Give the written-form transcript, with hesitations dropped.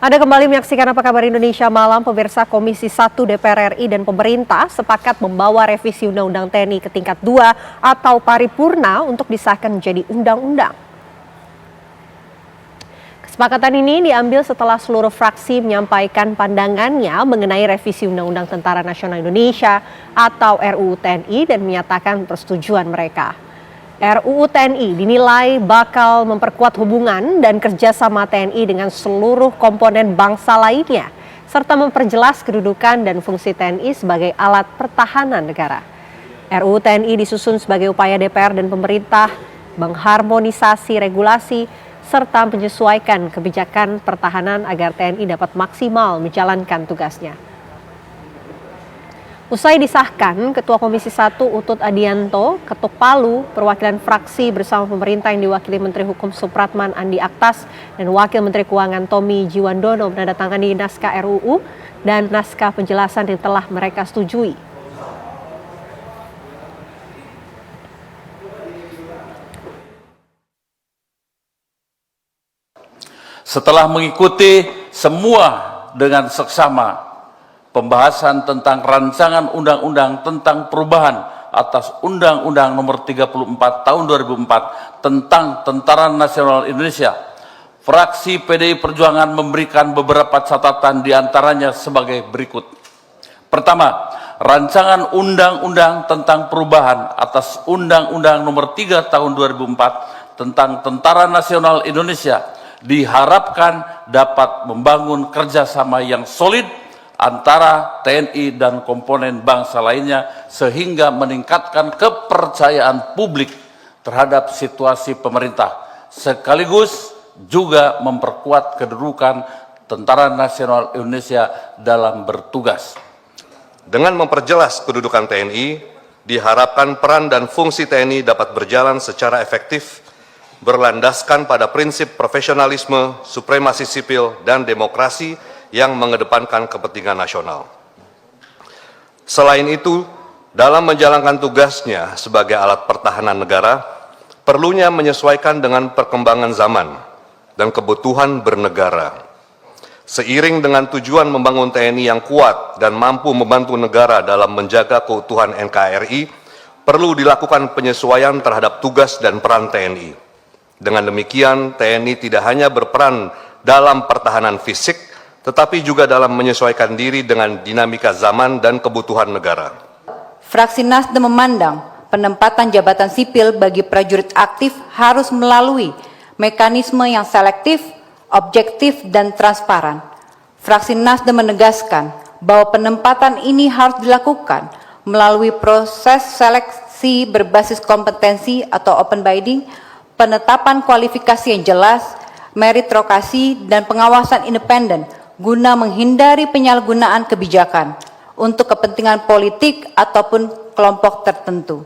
Anda kembali menyaksikan Apa Kabar Indonesia Malam. Pemirsa, Komisi 1 DPR RI dan pemerintah sepakat membawa revisi Undang-Undang TNI ke tingkat 2 atau paripurna untuk disahkan menjadi undang-undang. Kesepakatan ini diambil setelah seluruh fraksi menyampaikan pandangannya mengenai revisi Undang-Undang Tentara Nasional Indonesia atau RUU TNI dan menyatakan persetujuan mereka. RUU TNI dinilai bakal memperkuat hubungan dan kerjasama TNI dengan seluruh komponen bangsa lainnya, serta memperjelas kedudukan dan fungsi TNI sebagai alat pertahanan negara. RUU TNI disusun sebagai upaya DPR dan pemerintah mengharmonisasi regulasi serta menyesuaikan kebijakan pertahanan agar TNI dapat maksimal menjalankan tugasnya. Usai disahkan, Ketua Komisi 1 Utut Adianto ketuk palu perwakilan fraksi bersama pemerintah yang diwakili Menteri Hukum Supratman Andi Aktas dan Wakil Menteri Keuangan Tommy Jiwandono menandatangani naskah RUU dan naskah penjelasan yang telah mereka setujui. Setelah mengikuti semua dengan seksama pembahasan tentang rancangan undang-undang tentang perubahan atas Undang-Undang Nomor 34 Tahun 2004 tentang Tentara Nasional Indonesia, fraksi PDI Perjuangan memberikan beberapa catatan diantaranya sebagai berikut. Pertama, rancangan undang-undang tentang perubahan atas Undang-Undang Nomor 3 Tahun 2004 tentang Tentara Nasional Indonesia diharapkan dapat membangun kerjasama yang solid antara TNI dan komponen bangsa lainnya sehingga meningkatkan kepercayaan publik terhadap situasi pemerintah, sekaligus juga memperkuat kedudukan Tentara Nasional Indonesia dalam bertugas. Dengan memperjelas kedudukan TNI, diharapkan peran dan fungsi TNI dapat berjalan secara efektif, berlandaskan pada prinsip profesionalisme, supremasi sipil, dan demokrasi yang mengedepankan kepentingan nasional. Selain itu, dalam menjalankan tugasnya sebagai alat pertahanan negara, perlunya menyesuaikan dengan perkembangan zaman dan kebutuhan bernegara. Seiring dengan tujuan membangun TNI yang kuat dan mampu membantu negara dalam menjaga keutuhan NKRI, perlu dilakukan penyesuaian terhadap tugas dan peran TNI. Dengan demikian, TNI tidak hanya berperan dalam pertahanan fisik, tetapi juga dalam menyesuaikan diri dengan dinamika zaman dan kebutuhan negara. Fraksi Nasdem memandang penempatan jabatan sipil bagi prajurit aktif harus melalui mekanisme yang selektif, objektif, dan transparan. Fraksi Nasdem menegaskan bahwa penempatan ini harus dilakukan melalui proses seleksi berbasis kompetensi atau open bidding, penetapan kualifikasi yang jelas, meritokrasi, dan pengawasan independen guna menghindari penyalahgunaan kebijakan untuk kepentingan politik ataupun kelompok tertentu.